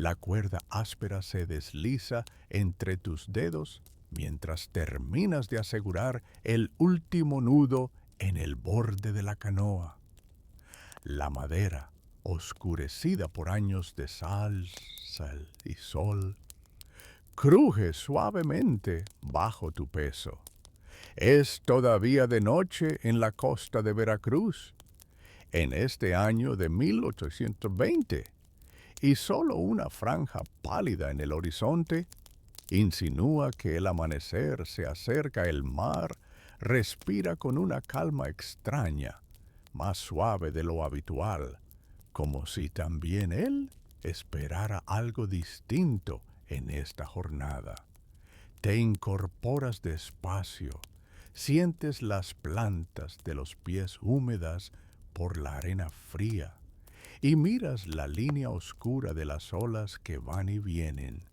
La cuerda áspera se desliza entre tus dedos mientras terminas de asegurar el último nudo en el borde de la canoa. La madera, oscurecida por años de sal y sol, cruje suavemente bajo tu peso. Es todavía de noche en la costa de Veracruz, en este año de 1820, y solo una franja pálida en el horizonte insinúa que el amanecer se acerca. El mar respira con una calma extraña, más suave de lo habitual, como si también él esperara algo distinto en esta jornada. Te incorporas despacio, sientes las plantas de los pies húmedas por la arena fría y miras la línea oscura de las olas que van y vienen.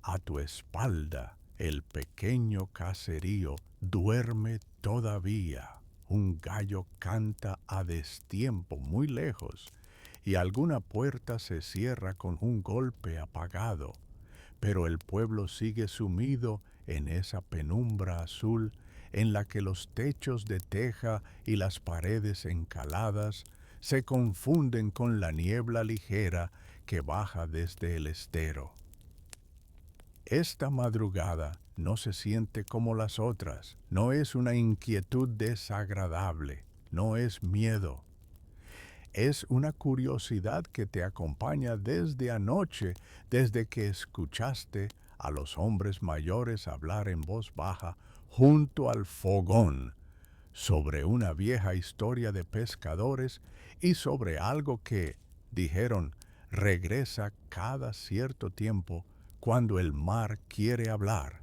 A tu espalda, el pequeño caserío duerme todavía. Un gallo canta a destiempo muy lejos y alguna puerta se cierra con un golpe apagado, pero el pueblo sigue sumido en esa penumbra azul en la que los techos de teja y las paredes encaladas se confunden con la niebla ligera que baja desde el estero. Esta madrugada no se siente como las otras, no es una inquietud desagradable, no es miedo. Es una curiosidad que te acompaña desde anoche, desde que escuchaste a los hombres mayores hablar en voz baja junto al fogón sobre una vieja historia de pescadores y sobre algo que, dijeron, regresa cada cierto tiempo cuando el mar quiere hablar.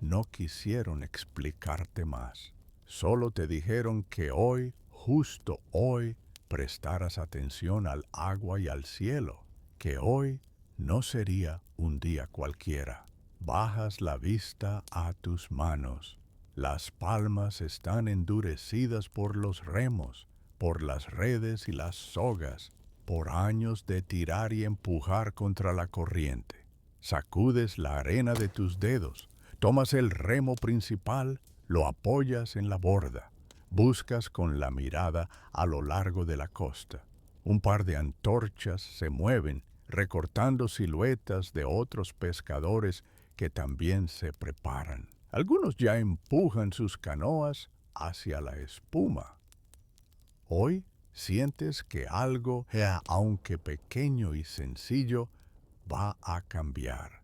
No quisieron explicarte más. Solo te dijeron que hoy, justo hoy, prestaras atención al agua y al cielo, que hoy no sería un día cualquiera. Bajas la vista a tus manos. Las palmas están endurecidas por los remos, por las redes y las sogas, por años de tirar y empujar contra la corriente. Sacudes la arena de tus dedos, tomas el remo principal, lo apoyas en la borda, buscas con la mirada a lo largo de la costa. Un par de antorchas se mueven, recortando siluetas de otros pescadores que también se preparan. Algunos ya empujan sus canoas hacia la espuma. Hoy sientes que algo, aunque pequeño y sencillo, va a cambiar.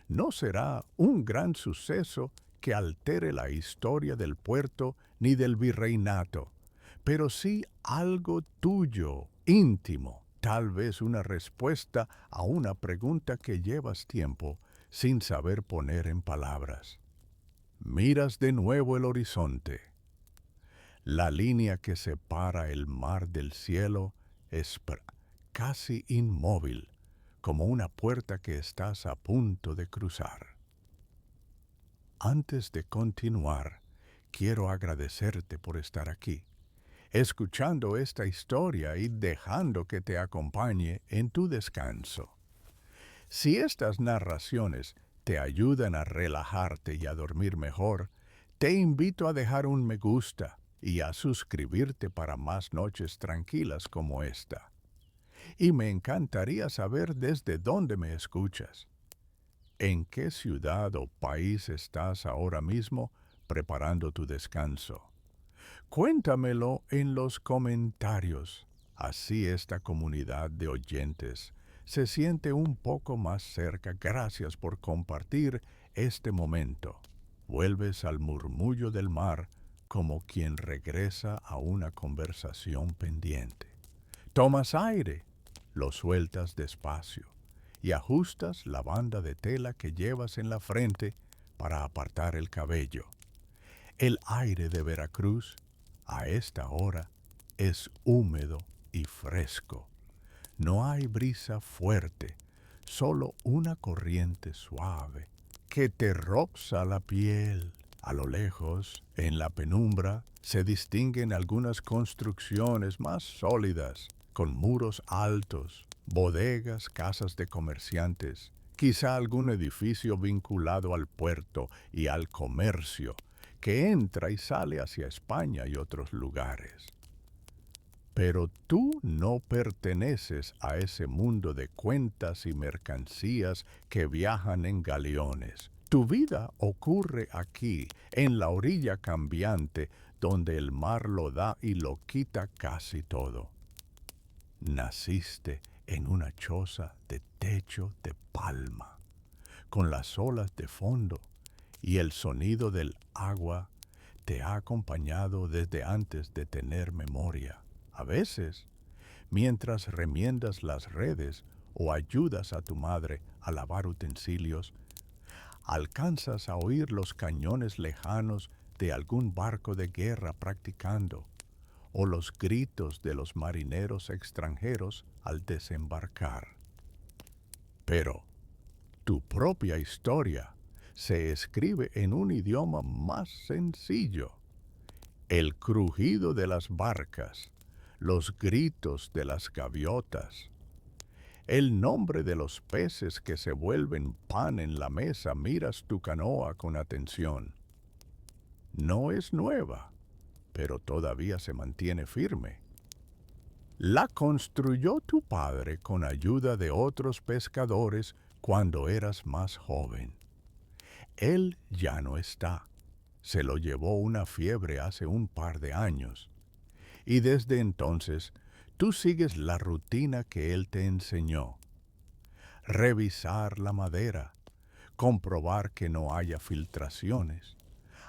No será un gran suceso que altere la historia del puerto ni del virreinato, pero sí algo tuyo, íntimo, tal vez una respuesta a una pregunta que llevas tiempo sin saber poner en palabras. Miras de nuevo el horizonte. La línea que separa el mar del cielo es casi inmóvil, como una puerta que estás a punto de cruzar. Antes de continuar, quiero agradecerte por estar aquí, escuchando esta historia y dejando que te acompañe en tu descanso. Si estas narraciones te ayudan a relajarte y a dormir mejor, te invito a dejar un me gusta y a suscribirte para más noches tranquilas como esta. Y me encantaría saber desde dónde me escuchas. ¿En qué ciudad o país estás ahora mismo preparando tu descanso? Cuéntamelo en los comentarios. Así esta comunidad de oyentes se siente un poco más cerca. Gracias por compartir este momento. Vuelves al murmullo del mar como quien regresa a una conversación pendiente. Tomas aire, lo sueltas despacio y ajustas la banda de tela que llevas en la frente para apartar el cabello. El aire de Veracruz, a esta hora, es húmedo y fresco. No hay brisa fuerte, solo una corriente suave que te roza la piel. A lo lejos, en la penumbra, se distinguen algunas construcciones más sólidas, con muros altos, Bodegas, casas de comerciantes, quizá algún edificio vinculado al puerto y al comercio, que entra y sale hacia España y otros lugares. Pero tú no perteneces a ese mundo de cuentas y mercancías que viajan en galeones. Tu vida ocurre aquí, en la orilla cambiante, donde el mar lo da y lo quita casi todo. Naciste en una choza de techo de palma, con las olas de fondo, y el sonido del agua te ha acompañado desde antes de tener memoria. A veces, mientras remiendas las redes o ayudas a tu madre a lavar utensilios, alcanzas a oír los cañones lejanos de algún barco de guerra practicando, o los gritos de los marineros extranjeros al desembarcar. Pero tu propia historia se escribe en un idioma más sencillo. El crujido de las barcas, los gritos de las gaviotas, el nombre de los peces que se vuelven pan en la mesa. Miras tu canoa con atención. No es nueva, pero todavía se mantiene firme. La construyó tu padre con ayuda de otros pescadores cuando eras más joven. Él ya no está. Se lo llevó una fiebre hace un par de años. Y desde entonces, tú sigues la rutina que él te enseñó. Revisar la madera, comprobar que no haya filtraciones,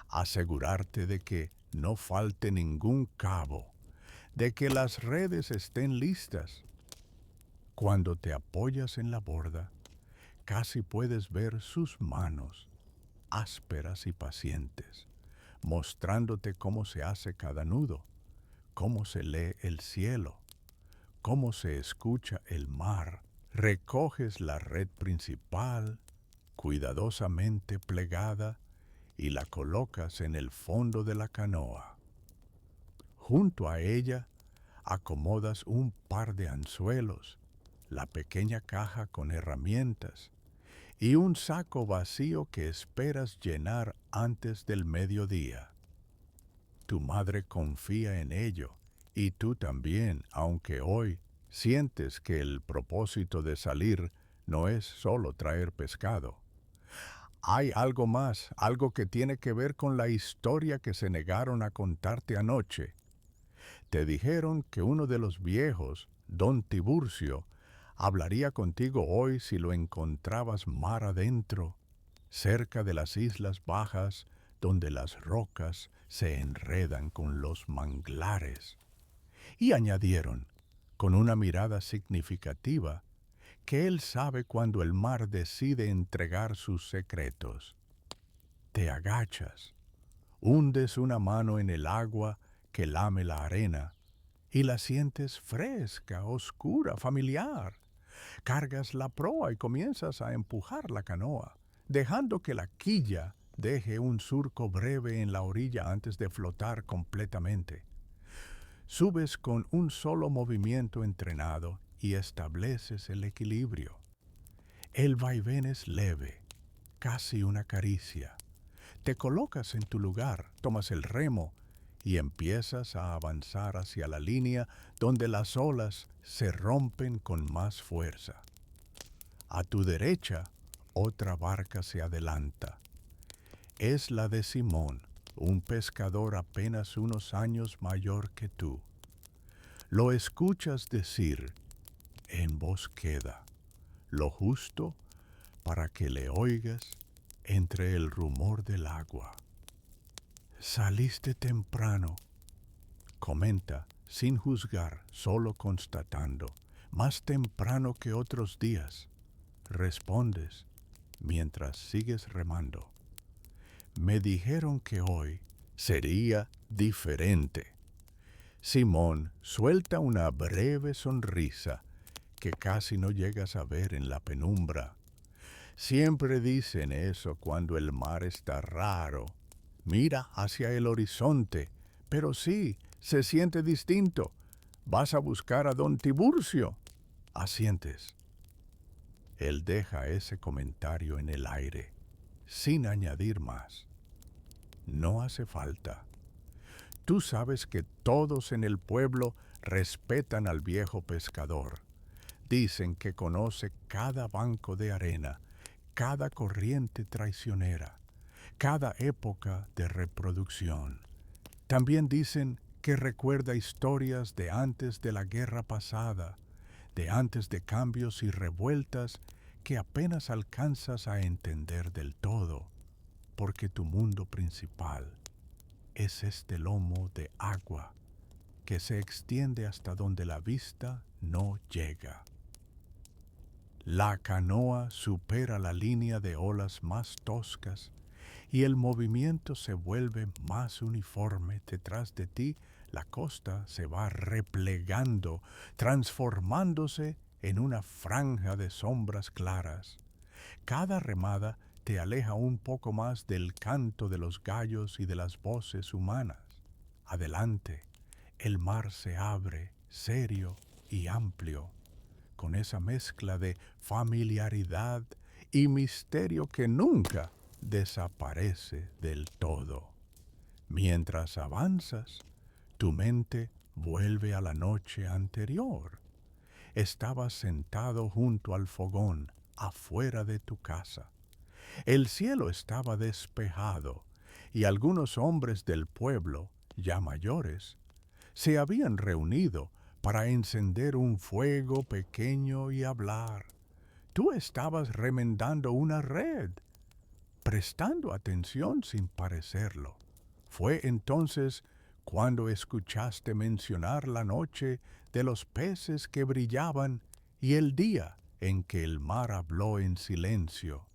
asegurarte de que no falte ningún cabo, de que las redes estén listas. Cuando te apoyas en la borda, casi puedes ver sus manos, ásperas y pacientes, mostrándote cómo se hace cada nudo, cómo se lee el cielo, cómo se escucha el mar. Recoges la red principal, cuidadosamente plegada, y la colocas en el fondo de la canoa. Junto a ella, acomodas un par de anzuelos, la pequeña caja con herramientas y un saco vacío que esperas llenar antes del mediodía. Tu madre confía en ello y tú también, aunque hoy sientes que el propósito de salir no es solo traer pescado. Hay algo más, algo que tiene que ver con la historia que se negaron a contarte anoche. Te dijeron que uno de los viejos, don Tiburcio, hablaría contigo hoy si lo encontrabas mar adentro, cerca de las islas bajas, donde las rocas se enredan con los manglares. Y añadieron, con una mirada significativa, que él sabe cuando el mar decide entregar sus secretos. Te agachas, hundes una mano en el agua que lame la arena y la sientes fresca, oscura, familiar. Cargas la proa y comienzas a empujar la canoa, dejando que la quilla deje un surco breve en la orilla antes de flotar completamente. Subes con un solo movimiento entrenado y estableces el equilibrio. El vaivén es leve, casi una caricia. Te colocas en tu lugar, tomas el remo y empiezas a avanzar hacia la línea donde las olas se rompen con más fuerza. A tu derecha, otra barca se adelanta. Es la de Simón, un pescador apenas unos años mayor que tú. Lo escuchas decir, en voz queda, lo justo para que le oigas entre el rumor del agua. Saliste temprano, comenta, sin juzgar, solo constatando, más temprano que otros días. Respondes, mientras sigues remando. Me dijeron que hoy sería diferente. Simón suelta una breve sonrisa que casi no llegas a ver en la penumbra. Siempre dicen eso cuando el mar está raro. Mira hacia el horizonte, pero sí, se siente distinto. Vas a buscar a don Tiburcio. Asientes. Él deja ese comentario en el aire, sin añadir más. No hace falta. Tú sabes que todos en el pueblo respetan al viejo pescador. Dicen que conoce cada banco de arena, cada corriente traicionera, cada época de reproducción. También dicen que recuerda historias de antes de la guerra pasada, de antes de cambios y revueltas que apenas alcanzas a entender del todo, porque tu mundo principal es este lomo de agua que se extiende hasta donde la vista no llega. La canoa supera la línea de olas más toscas y el movimiento se vuelve más uniforme. Detrás de ti, la costa se va replegando, transformándose en una franja de sombras claras. Cada remada te aleja un poco más del canto de los gallos y de las voces humanas. Adelante, el mar se abre, serio y amplio, con esa mezcla de familiaridad y misterio que nunca desaparece del todo. Mientras avanzas, tu mente vuelve a la noche anterior. Estabas sentado junto al fogón, afuera de tu casa. El cielo estaba despejado y algunos hombres del pueblo, ya mayores, se habían reunido para encender un fuego pequeño y hablar. Tú estabas remendando una red, prestando atención sin parecerlo. Fue entonces cuando escuchaste mencionar la noche de los peces que brillaban y el día en que el mar habló en silencio.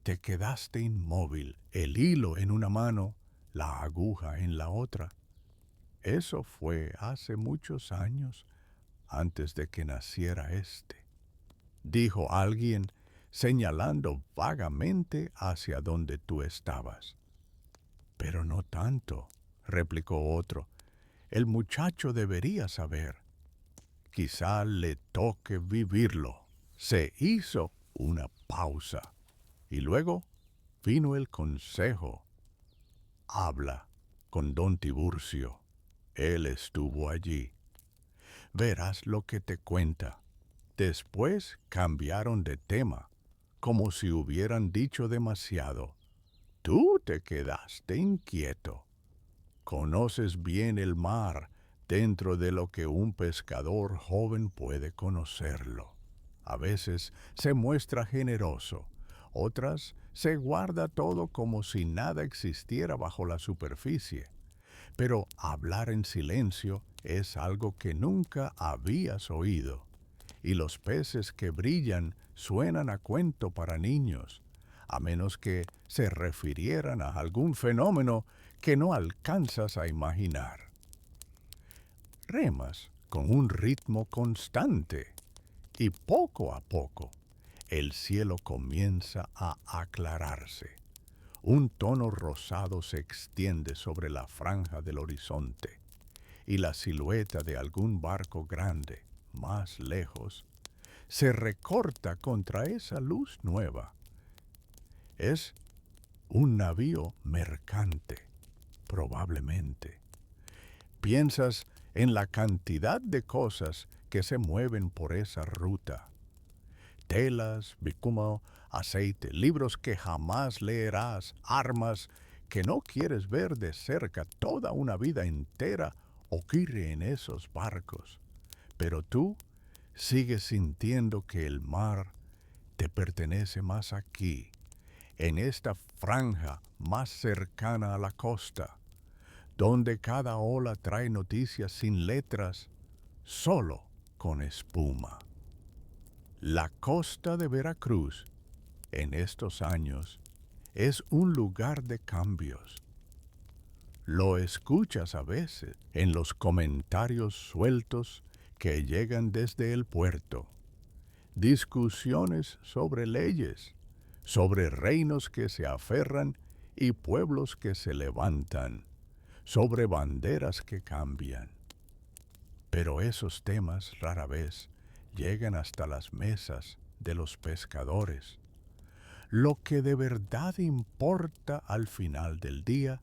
Te quedaste inmóvil, el hilo en una mano, la aguja en la otra. Eso fue hace muchos años, antes de que naciera este, dijo alguien, señalando vagamente hacia donde tú estabas. Pero no tanto, replicó otro. El muchacho debería saber. Quizá le toque vivirlo. Se hizo una pausa. Y luego vino el consejo. Habla con don Tiburcio. Él estuvo allí. Verás lo que te cuenta. Después cambiaron de tema, como si hubieran dicho demasiado. Tú te quedaste inquieto. Conoces bien el mar dentro de lo que un pescador joven puede conocerlo. A veces se muestra generoso, otras se guarda todo como si nada existiera bajo la superficie. Pero hablar en silencio es algo que nunca habías oído. Y los peces que brillan suenan a cuento para niños, a menos que se refirieran a algún fenómeno que no alcanzas a imaginar. Remas con un ritmo constante y poco a poco el cielo comienza a aclararse. Un tono rosado se extiende sobre la franja del horizonte y la silueta de algún barco grande, más lejos, se recorta contra esa luz nueva. Es un navío mercante, probablemente. Piensas en la cantidad de cosas que se mueven por esa ruta. Telas, bicumo, aceite, libros que jamás leerás, armas que no quieres ver de cerca. Toda una vida entera ocurre en esos barcos. Pero tú sigues sintiendo que el mar te pertenece más aquí, en esta franja más cercana a la costa, donde cada ola trae noticias sin letras, solo con espuma. La costa de Veracruz, en estos años, es un lugar de cambios. Lo escuchas a veces en los comentarios sueltos que llegan desde el puerto. Discusiones sobre leyes, sobre reinos que se aferran y pueblos que se levantan, sobre banderas que cambian. Pero esos temas rara vez llegan hasta las mesas de los pescadores. Lo que de verdad importa al final del día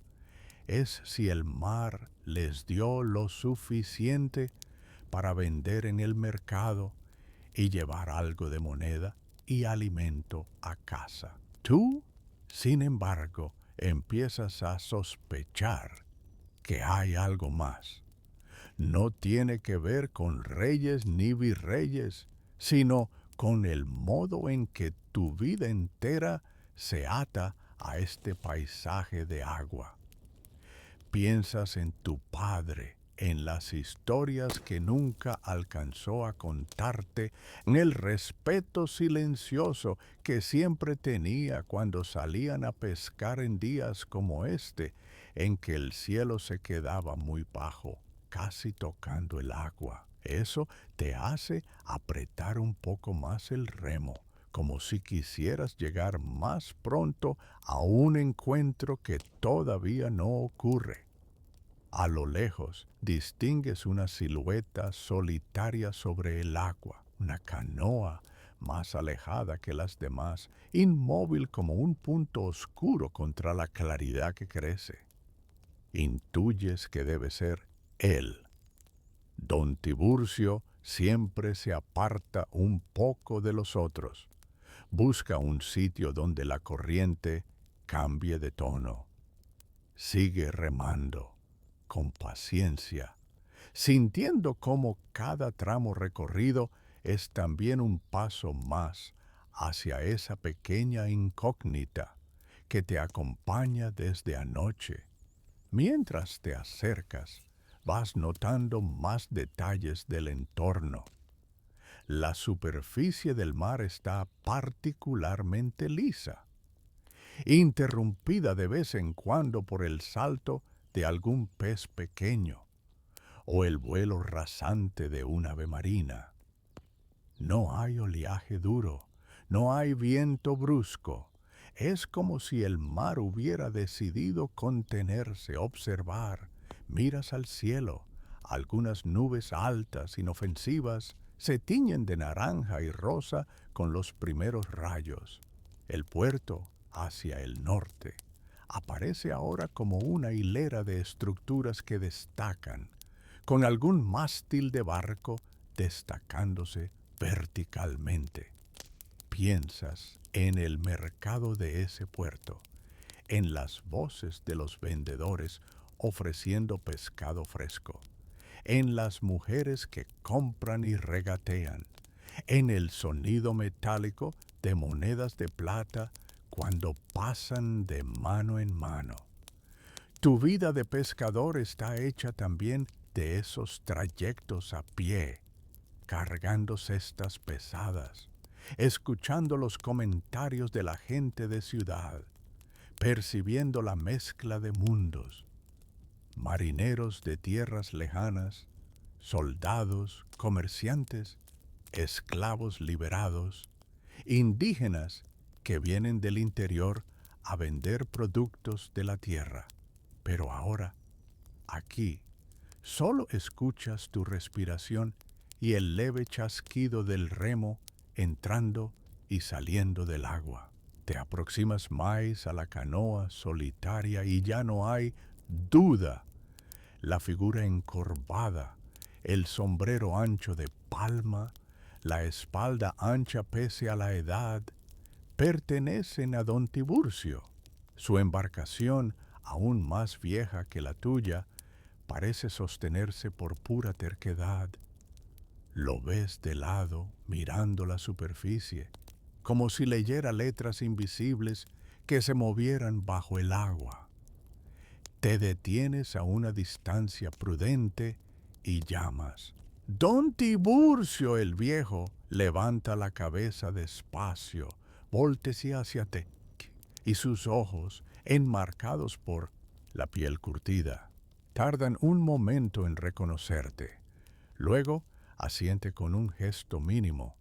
es si el mar les dio lo suficiente para vender en el mercado y llevar algo de moneda y alimento a casa. Tú, sin embargo, empiezas a sospechar que hay algo más. No tiene que ver con reyes ni virreyes, sino con el modo en que tu vida entera se ata a este paisaje de agua. Piensas en tu padre, en las historias que nunca alcanzó a contarte, en el respeto silencioso que siempre tenía cuando salían a pescar en días como este, en que el cielo se quedaba muy bajo, casi tocando el agua. Eso te hace apretar un poco más el remo, como si quisieras llegar más pronto a un encuentro que todavía no ocurre. A lo lejos distingues una silueta solitaria sobre el agua, una canoa más alejada que las demás, inmóvil como un punto oscuro contra la claridad que crece. Intuyes que debe ser él. Don Tiburcio siempre se aparta un poco de los otros. Busca un sitio donde la corriente cambie de tono. Sigue remando, con paciencia, sintiendo cómo cada tramo recorrido es también un paso más hacia esa pequeña incógnita que te acompaña desde anoche. Mientras te acercas, vas notando más detalles del entorno. La superficie del mar está particularmente lisa, interrumpida de vez en cuando por el salto de algún pez pequeño o el vuelo rasante de un ave marina. No hay oleaje duro, no hay viento brusco. Es como si el mar hubiera decidido contenerse, observar. Miras al cielo, algunas nubes altas, inofensivas, se tiñen de naranja y rosa con los primeros rayos. El puerto, hacia el norte, aparece ahora como una hilera de estructuras que destacan, con algún mástil de barco destacándose verticalmente. Piensas en el mercado de ese puerto, en las voces de los vendedores ofreciendo pescado fresco, en las mujeres que compran y regatean, en el sonido metálico de monedas de plata cuando pasan de mano en mano. Tu vida de pescador está hecha también de esos trayectos a pie, cargando cestas pesadas, escuchando los comentarios de la gente de ciudad, percibiendo la mezcla de mundos, marineros de tierras lejanas, soldados, comerciantes, esclavos liberados, indígenas que vienen del interior a vender productos de la tierra. Pero ahora, aquí, solo escuchas tu respiración y el leve chasquido del remo entrando y saliendo del agua. Te aproximas más a la canoa solitaria y ya no hay duda. La figura encorvada, el sombrero ancho de palma, la espalda ancha pese a la edad, pertenecen a don Tiburcio. Su embarcación, aún más vieja que la tuya, parece sostenerse por pura terquedad. Lo ves de lado, mirando la superficie, como si leyera letras invisibles que se movieran bajo el agua. Te detienes a una distancia prudente y llamas. Don Tiburcio el viejo levanta la cabeza despacio, voltea hacia ti, y sus ojos, enmarcados por la piel curtida, tardan un momento en reconocerte. Luego asiente con un gesto mínimo.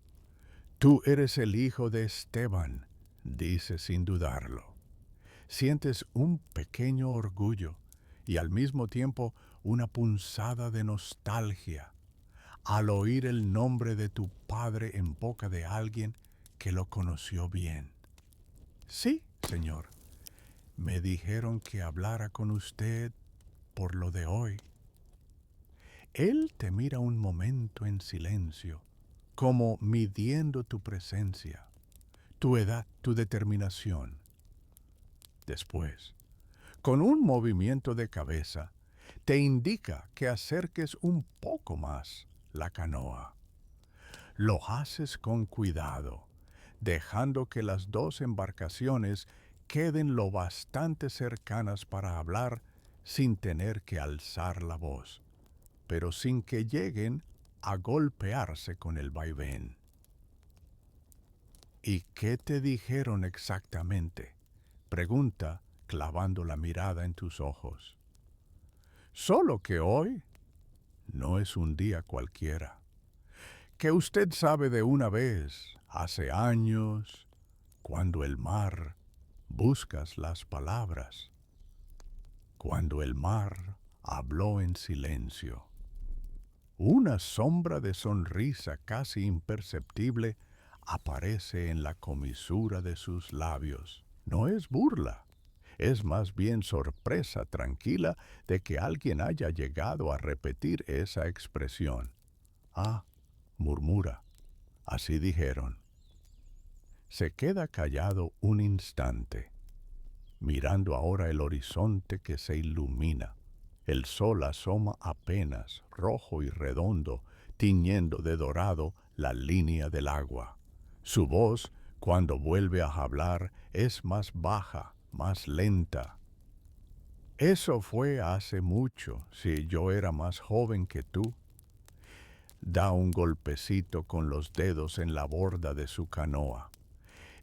Tú eres el hijo de Esteban, dice sin dudarlo. Sientes un pequeño orgullo y al mismo tiempo una punzada de nostalgia. al oír el nombre de tu padre en boca de alguien que lo conoció bien? Sí, señor. Me dijeron que hablara con usted por lo de hoy. Él te mira un momento en silencio, como midiendo tu presencia, tu edad, tu determinación. Después, con un movimiento de cabeza, te indica que acerques un poco más la canoa. Lo haces con cuidado, dejando que las dos embarcaciones queden lo bastante cercanas para hablar sin tener que alzar la voz, pero sin que lleguen a golpearse con el vaivén. ¿Y qué te dijeron exactamente? Pregunta, clavando la mirada en tus ojos. Solo que hoy no es un día cualquiera. Que usted sabe de una vez, hace años, cuando el mar, buscas las palabras, cuando el mar habló en silencio. Una sombra de sonrisa casi imperceptible aparece en la comisura de sus labios. No es burla, es más bien sorpresa tranquila de que alguien haya llegado a repetir esa expresión. Ah, murmura, así dijeron. Se queda callado un instante, mirando ahora el horizonte que se ilumina. El sol asoma apenas, rojo y redondo, tiñendo de dorado la línea del agua. Su voz, cuando vuelve a hablar, es más baja, más lenta. Eso fue hace mucho, si yo era más joven que tú. Da un golpecito con los dedos en la borda de su canoa.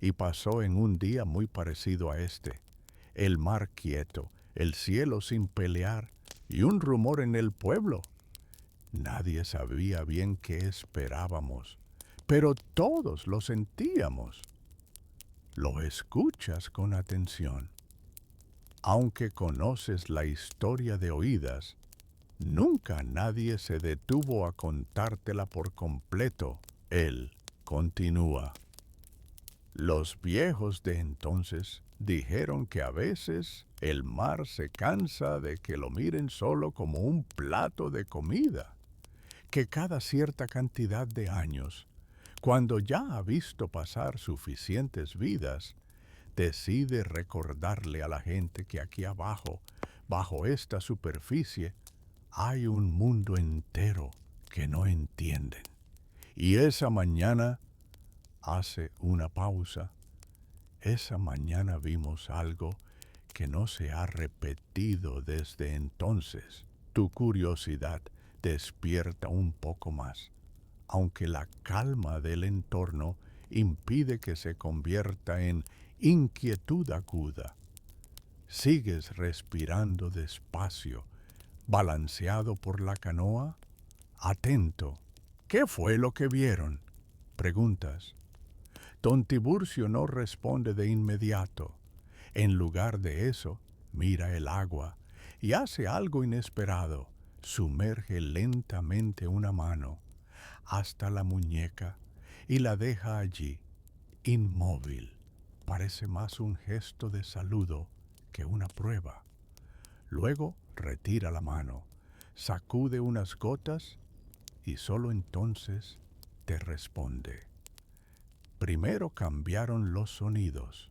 Y pasó en un día muy parecido a este. El mar quieto, el cielo sin pelear y un rumor en el pueblo. Nadie sabía bien qué esperábamos, pero todos lo sentíamos. Lo escuchas con atención. Aunque conoces la historia de oídas, nunca nadie se detuvo a contártela por completo. Él continúa. Los viejos de entonces dijeron que a veces el mar se cansa de que lo miren solo como un plato de comida, que cada cierta cantidad de años, cuando ya ha visto pasar suficientes vidas, decide recordarle a la gente que aquí abajo, bajo esta superficie, hay un mundo entero que no entienden. Y esa mañana hace una pausa. Esa mañana vimos algo que no se ha repetido desde entonces. Tu curiosidad despierta un poco más, aunque la calma del entorno impide que se convierta en inquietud aguda. Sigues respirando despacio, balanceado por la canoa, atento. ¿Qué fue lo que vieron? Preguntas. Don Tiburcio no responde de inmediato. En lugar de eso, mira el agua y hace algo inesperado. Sumerge lentamente una mano hasta la muñeca y la deja allí, inmóvil. Parece más un gesto de saludo que una prueba. Luego retira la mano, sacude unas gotas y solo entonces te responde. Primero cambiaron los sonidos.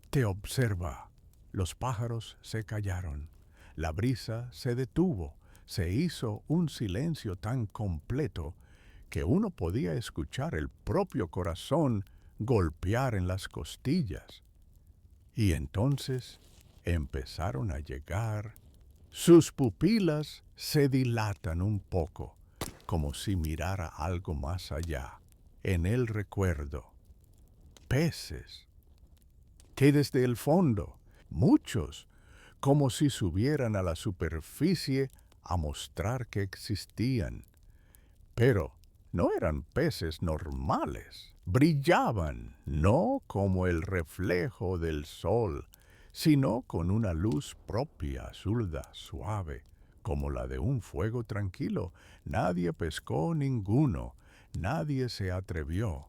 Te observa. Los pájaros se callaron. La brisa se detuvo. Se hizo un silencio tan completo que uno podía escuchar el propio corazón golpear en las costillas. Y entonces empezaron a llegar. Sus pupilas se dilatan un poco, como si mirara algo más allá. En el recuerdo, peces, que desde el fondo, muchos, como si subieran a la superficie a mostrar que existían. Pero no eran peces normales, brillaban, no como el reflejo del sol, sino con una luz propia, azulda, suave, como la de un fuego tranquilo. Nadie pescó ninguno, nadie se atrevió.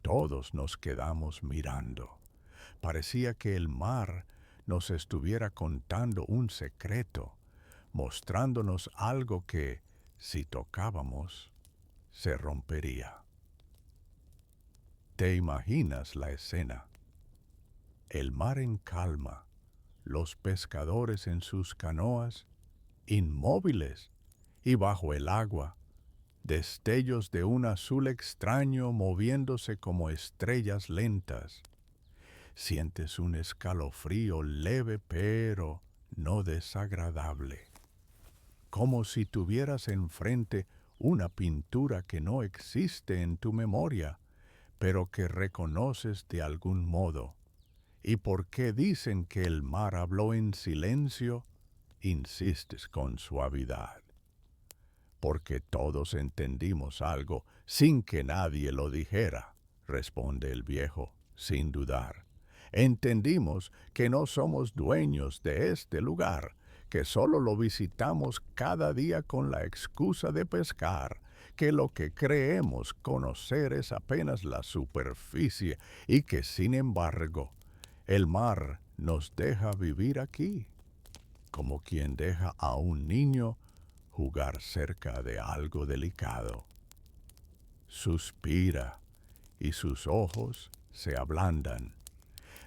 Todos nos quedamos mirando. Parecía que el mar nos estuviera contando un secreto, mostrándonos algo que, si tocábamos, se rompería. ¿Te imaginas la escena? El mar en calma, los pescadores en sus canoas, inmóviles, y bajo el agua, destellos de un azul extraño moviéndose como estrellas lentas. Sientes un escalofrío leve pero no desagradable, como si tuvieras enfrente una pintura que no existe en tu memoria, pero que reconoces de algún modo. ¿Y por qué dicen que el mar habló en silencio? Insistes con suavidad. Porque todos entendimos algo sin que nadie lo dijera, responde el viejo, sin dudar. Entendimos que no somos dueños de este lugar, que solo lo visitamos cada día con la excusa de pescar, que lo que creemos conocer es apenas la superficie y que, sin embargo, el mar nos deja vivir aquí, como quien deja a un niño jugar cerca de algo delicado. Suspira y sus ojos se ablandan.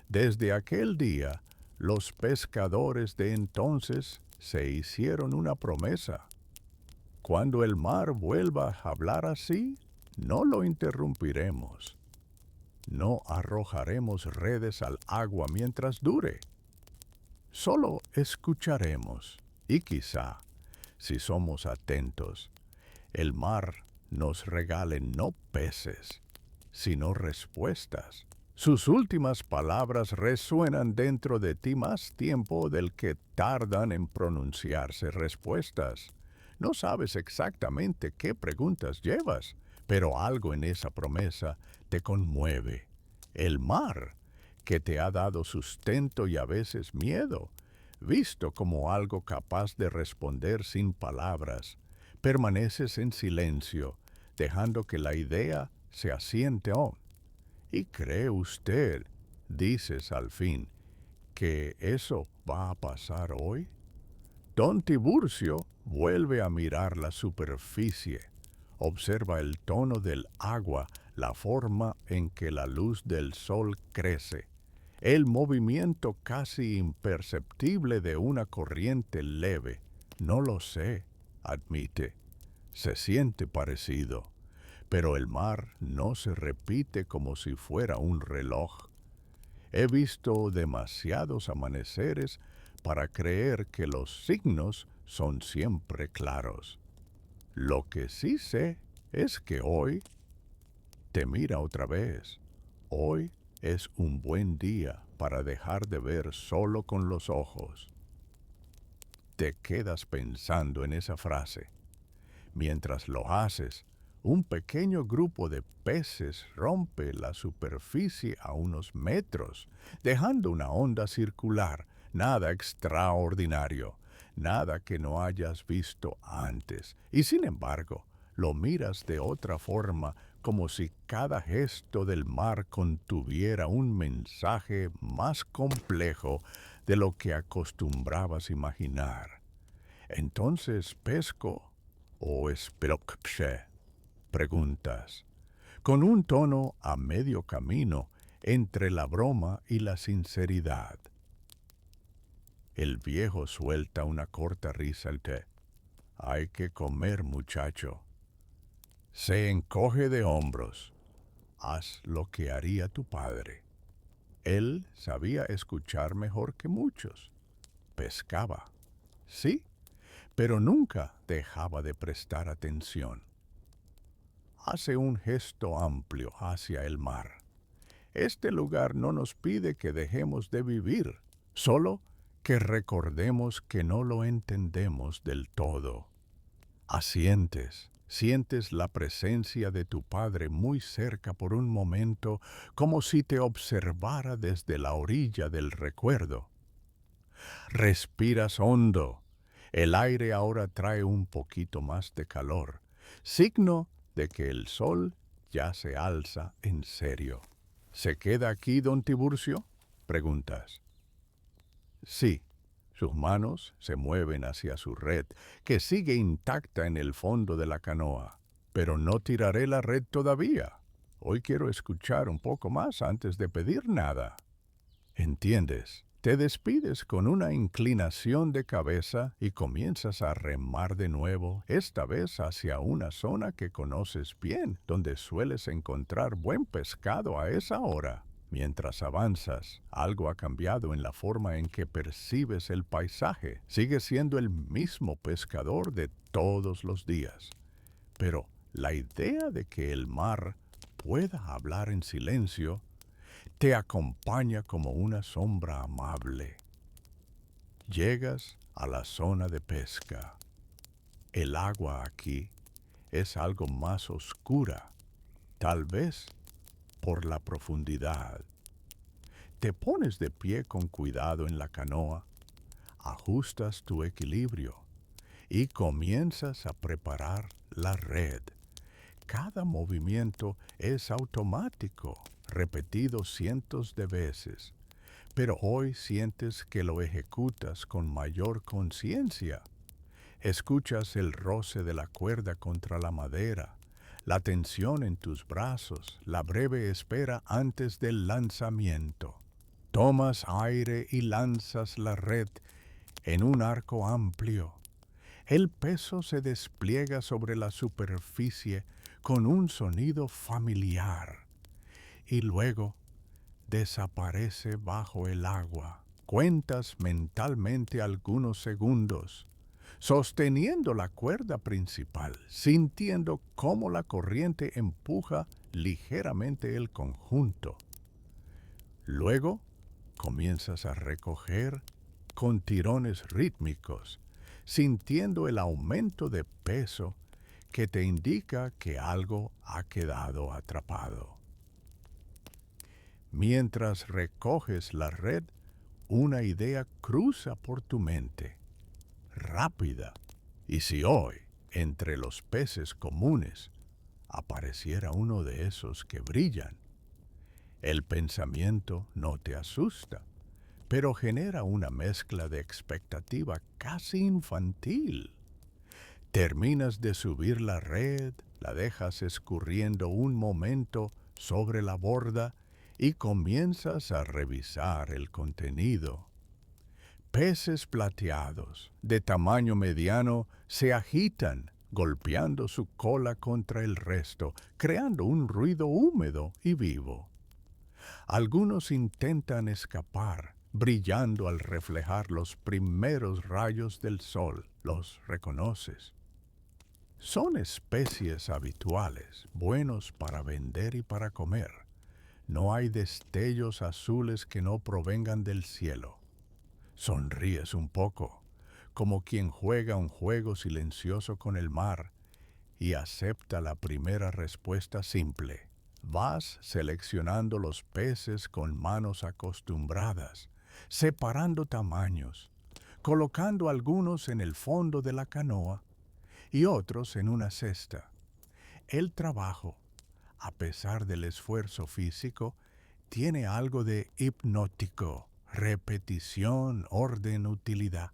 Desde aquel día, los pescadores de entonces se hicieron una promesa. Cuando el mar vuelva a hablar así, no lo interrumpiremos. No arrojaremos redes al agua mientras dure. Solo escucharemos y quizá, si somos atentos, el mar nos regale no peces, sino respuestas. Sus últimas palabras resuenan dentro de ti más tiempo del que tardan en pronunciarse respuestas. No sabes exactamente qué preguntas llevas, pero algo en esa promesa te conmueve. El mar, que te ha dado sustento y a veces miedo, visto como algo capaz de responder sin palabras, permaneces en silencio, dejando que la idea se asiente aún. ¿Y cree usted, dices al fin, que eso va a pasar hoy? Don Tiburcio vuelve a mirar la superficie, observa el tono del agua, la forma en que la luz del sol crece, el movimiento casi imperceptible de una corriente leve. No lo sé, admite. Se siente parecido, pero el mar no se repite como si fuera un reloj. He visto demasiados amaneceres para creer que los signos son siempre claros. Lo que sí sé es que hoy te mira otra vez. Hoy es un buen día para dejar de ver solo con los ojos. Te quedas pensando en esa frase. Mientras lo haces, un pequeño grupo de peces rompe la superficie a unos metros, dejando una onda circular. Nada extraordinario, nada que no hayas visto antes. Y sin embargo, lo miras de otra forma, como si cada gesto del mar contuviera un mensaje más complejo de lo que acostumbrabas imaginar. Entonces pesco o espelokche, preguntas, con un tono a medio camino entre la broma y la sinceridad. El viejo suelta una corta risa al té. Hay que comer, muchacho. Se encoge de hombros. Haz lo que haría tu padre. Él sabía escuchar mejor que muchos. Pescaba, sí, pero nunca dejaba de prestar atención. Hace un gesto amplio hacia el mar. Este lugar no nos pide que dejemos de vivir, solo que recordemos que no lo entendemos del todo. Asientes, sientes la presencia de tu padre muy cerca por un momento, como si te observara desde la orilla del recuerdo. Respiras hondo. El aire ahora trae un poquito más de calor, signo de que el sol ya se alza en serio. ¿Se queda aquí, don Tiburcio?, preguntas. Sí. Sus manos se mueven hacia su red, que sigue intacta en el fondo de la canoa. Pero no tiraré la red todavía. Hoy quiero escuchar un poco más antes de pedir nada. ¿Entiendes? Te despides con una inclinación de cabeza y comienzas a remar de nuevo, esta vez hacia una zona que conoces bien, donde sueles encontrar buen pescado a esa hora. Mientras avanzas, algo ha cambiado en la forma en que percibes el paisaje. Sigues siendo el mismo pescador de todos los días. Pero la idea de que el mar pueda hablar en silencio te acompaña como una sombra amable. Llegas a la zona de pesca. El agua aquí es algo más oscura, tal vez por la profundidad. Te pones de pie con cuidado en la canoa, ajustas tu equilibrio y comienzas a preparar la red. Cada movimiento es automático, repetido cientos de veces, pero hoy sientes que lo ejecutas con mayor conciencia. Escuchas el roce de la cuerda contra la madera, la tensión en tus brazos, la breve espera antes del lanzamiento. Tomas aire y lanzas la red en un arco amplio. El peso se despliega sobre la superficie con un sonido familiar y luego desaparece bajo el agua. Cuentas mentalmente algunos segundos, sosteniendo la cuerda principal, sintiendo cómo la corriente empuja ligeramente el conjunto. Luego comienzas a recoger con tirones rítmicos, sintiendo el aumento de peso que te indica que algo ha quedado atrapado. Mientras recoges la red, una idea cruza por tu mente, rápida. ¿Y si hoy, entre los peces comunes, apareciera uno de esos que brillan? El pensamiento no te asusta, pero genera una mezcla de expectativa casi infantil. Terminas de subir la red, la dejas escurriendo un momento sobre la borda y comienzas a revisar el contenido. Peces plateados, de tamaño mediano, se agitan, golpeando su cola contra el resto, creando un ruido húmedo y vivo. Algunos intentan escapar, brillando al reflejar los primeros rayos del sol. Los reconoces. Son especies habituales, buenos para vender y para comer. No hay destellos azules que no provengan del cielo. Sonríes un poco, como quien juega un juego silencioso con el mar y acepta la primera respuesta simple. Vas seleccionando los peces con manos acostumbradas, separando tamaños, colocando algunos en el fondo de la canoa y otros en una cesta. El trabajo, a pesar del esfuerzo físico, tiene algo de hipnótico: repetición, orden, utilidad.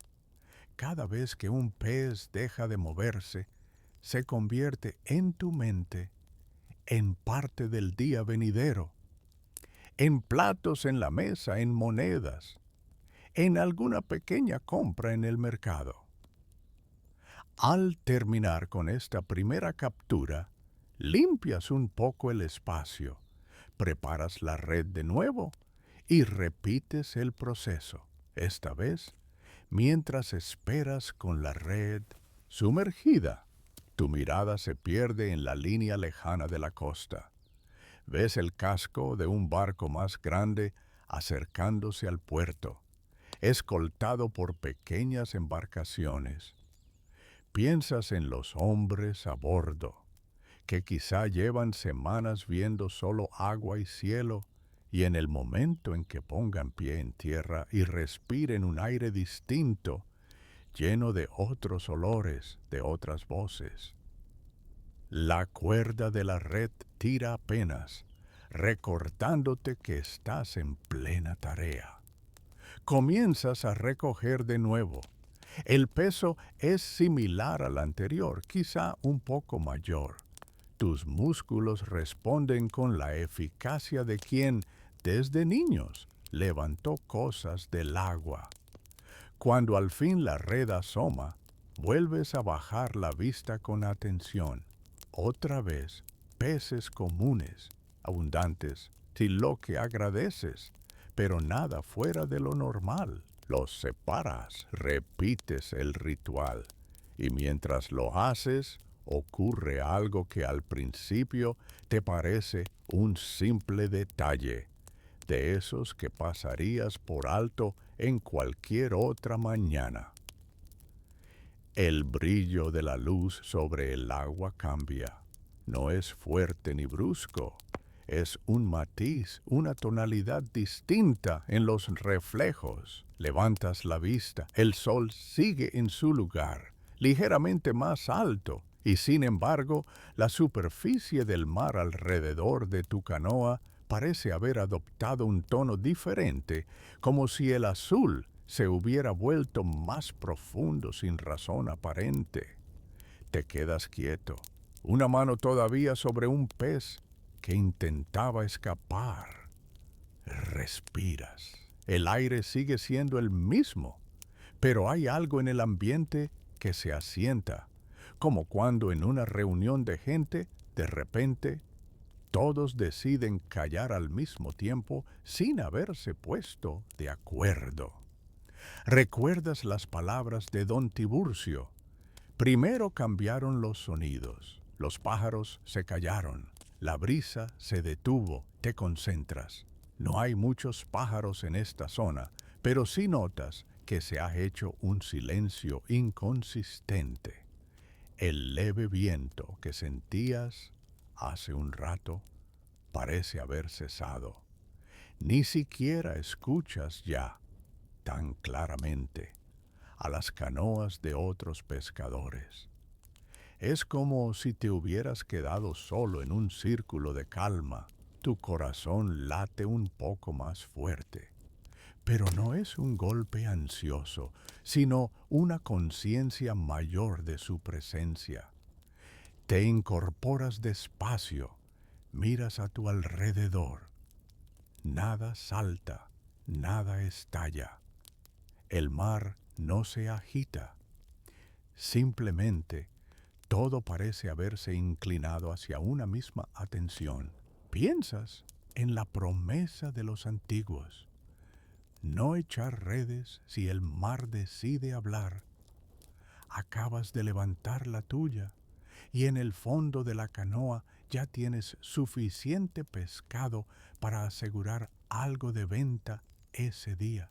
Cada vez que un pez deja de moverse, se convierte en tu mente en parte del día venidero, en platos en la mesa, en monedas, en alguna pequeña compra en el mercado. Al terminar con esta primera captura, limpias un poco el espacio, preparas la red de nuevo y repites el proceso, esta vez mientras esperas con la red sumergida. Tu mirada se pierde en la línea lejana de la costa. Ves el casco de un barco más grande acercándose al puerto, escoltado por pequeñas embarcaciones. Piensas en los hombres a bordo, que quizá llevan semanas viendo solo agua y cielo, y en el momento en que pongan pie en tierra y respiren un aire distinto, lleno de otros olores, de otras voces. La cuerda de la red tira apenas, recordándote que estás en plena tarea. Comienzas a recoger de nuevo. El peso es similar al anterior, quizá un poco mayor. Tus músculos responden con la eficacia de quien, desde niños, levantó cosas del agua. Cuando al fin la red asoma, vuelves a bajar la vista con atención. Otra vez, peces comunes, abundantes, si lo que agradeces, pero nada fuera de lo normal. Los separas, repites el ritual, y mientras lo haces, ocurre algo que al principio te parece un simple detalle, de esos que pasarías por alto en cualquier otra mañana. El brillo de la luz sobre el agua cambia. No es fuerte ni brusco. Es un matiz, una tonalidad distinta en los reflejos. Levantas la vista. El sol sigue en su lugar, ligeramente más alto, y sin embargo, la superficie del mar alrededor de tu canoa parece haber adoptado un tono diferente, como si el azul se hubiera vuelto más profundo sin razón aparente. Te quedas quieto, una mano todavía sobre un pez que intentaba escapar. Respiras. El aire sigue siendo el mismo, pero hay algo en el ambiente que se asienta, como cuando en una reunión de gente, de repente, todos deciden callar al mismo tiempo sin haberse puesto de acuerdo. ¿Recuerdas las palabras de don Tiburcio? Primero cambiaron los sonidos, los pájaros se callaron, la brisa se detuvo, te concentras. No hay muchos pájaros en esta zona, pero sí notas que se ha hecho un silencio inconsistente. El leve viento que sentías hace un rato parece haber cesado. Ni siquiera escuchas ya tan claramente a las canoas de otros pescadores. Es como si te hubieras quedado solo en un círculo de calma. Tu corazón late un poco más fuerte. Pero no es un golpe ansioso, sino una conciencia mayor de su presencia. Te incorporas despacio, miras a tu alrededor. Nada salta, nada estalla. El mar no se agita. Simplemente, todo parece haberse inclinado hacia una misma atención. Piensas en la promesa de los antiguos. No echar redes si el mar decide hablar. Acabas de levantar la tuya y en el fondo de la canoa ya tienes suficiente pescado para asegurar algo de venta ese día.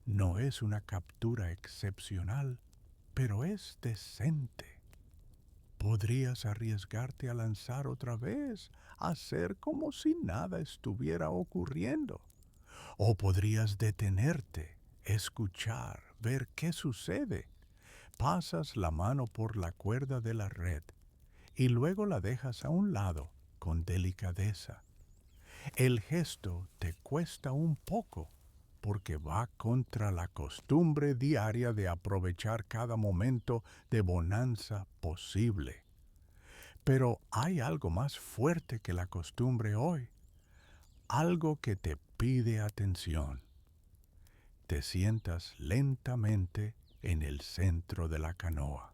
No es una captura excepcional, pero es decente. Podrías arriesgarte a lanzar otra vez, hacer como si nada estuviera ocurriendo. O podrías detenerte, escuchar, ver qué sucede. Pasas la mano por la cuerda de la red y luego la dejas a un lado con delicadeza. El gesto te cuesta un poco porque va contra la costumbre diaria de aprovechar cada momento de bonanza posible. Pero hay algo más fuerte que la costumbre hoy, algo que te pide atención. Te sientas lentamente en el centro de la canoa.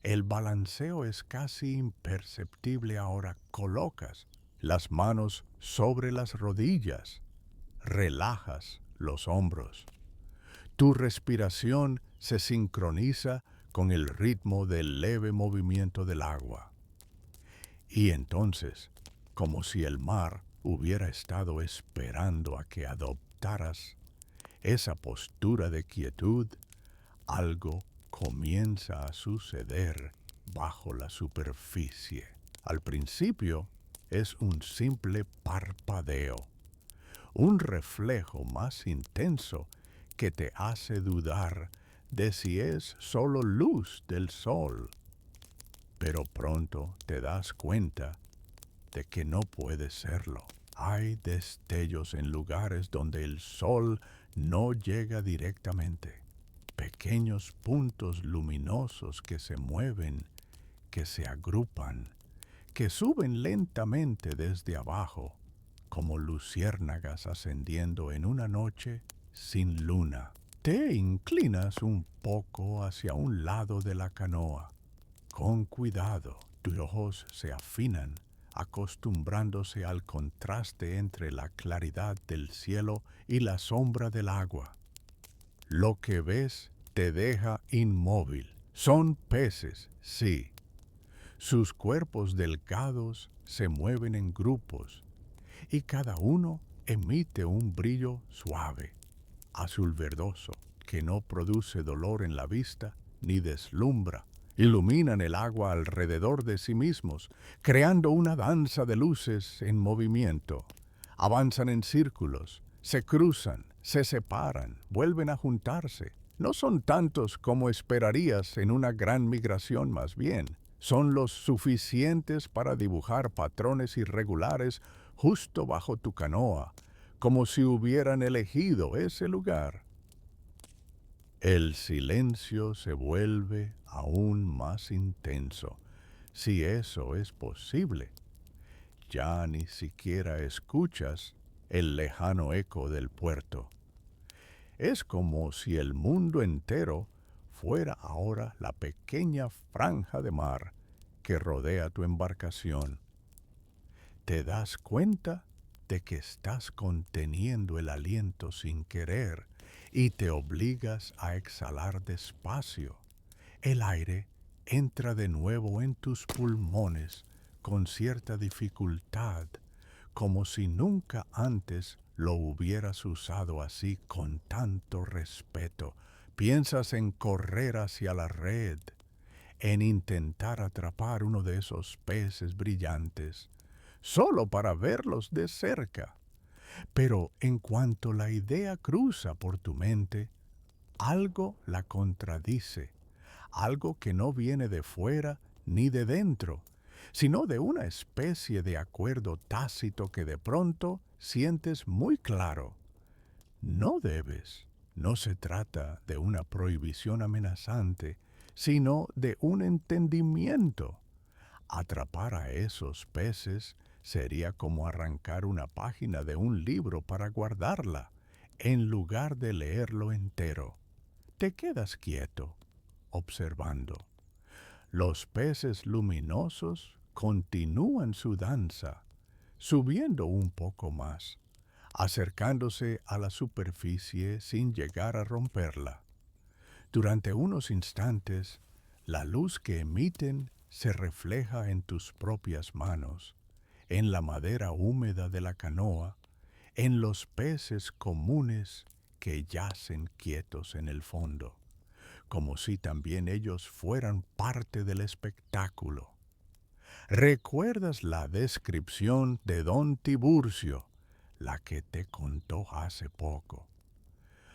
El balanceo es casi imperceptible ahora. Colocas las manos sobre las rodillas, relajas los hombros. Tu respiración se sincroniza con el ritmo del leve movimiento del agua. Y entonces, como si el mar hubiera estado esperando a que adoptaras esa postura de quietud, algo comienza a suceder bajo la superficie. Al principio es un simple parpadeo, un reflejo más intenso que te hace dudar de si es solo luz del sol. Pero pronto te das cuenta de que no puede serlo. Hay destellos en lugares donde el sol no llega directamente. Pequeños puntos luminosos que se mueven, que se agrupan, que suben lentamente desde abajo, como luciérnagas ascendiendo en una noche sin luna. Te inclinas un poco hacia un lado de la canoa. Con cuidado, tus ojos se afinan, acostumbrándose al contraste entre la claridad del cielo y la sombra del agua. Lo que ves te deja inmóvil. Son peces, sí. Sus cuerpos delgados se mueven en grupos y cada uno emite un brillo suave, azul verdoso, que no produce dolor en la vista ni deslumbra. Iluminan el agua alrededor de sí mismos, creando una danza de luces en movimiento. Avanzan en círculos, se cruzan, se separan, vuelven a juntarse. No son tantos como esperarías en una gran migración, más bien. Son los suficientes para dibujar patrones irregulares justo bajo tu canoa, como si hubieran elegido ese lugar. El silencio se vuelve aún más intenso, si eso es posible. Ya ni siquiera escuchas el lejano eco del puerto. Es como si el mundo entero fuera ahora la pequeña franja de mar que rodea tu embarcación. Te das cuenta de que estás conteniendo el aliento sin querer y te obligas a exhalar despacio. El aire entra de nuevo en tus pulmones con cierta dificultad, como si nunca antes lo hubieras usado así con tanto respeto. Piensas en correr hacia la red, en intentar atrapar uno de esos peces brillantes, solo para verlos de cerca. Pero en cuanto la idea cruza por tu mente, algo la contradice, algo que no viene de fuera ni de dentro, sino de una especie de acuerdo tácito que de pronto sientes muy claro. No debes. No se trata de una prohibición amenazante, sino de un entendimiento. Atrapar a esos peces sería como arrancar una página de un libro para guardarla, en lugar de leerlo entero. Te quedas quieto, observando. Los peces luminosos continúan su danza, subiendo un poco más, acercándose a la superficie sin llegar a romperla. Durante unos instantes, la luz que emiten se refleja en tus propias manos, en la madera húmeda de la canoa, en los peces comunes que yacen quietos en el fondo, como si también ellos fueran parte del espectáculo. ¿Recuerdas la descripción de don Tiburcio, la que te contó hace poco?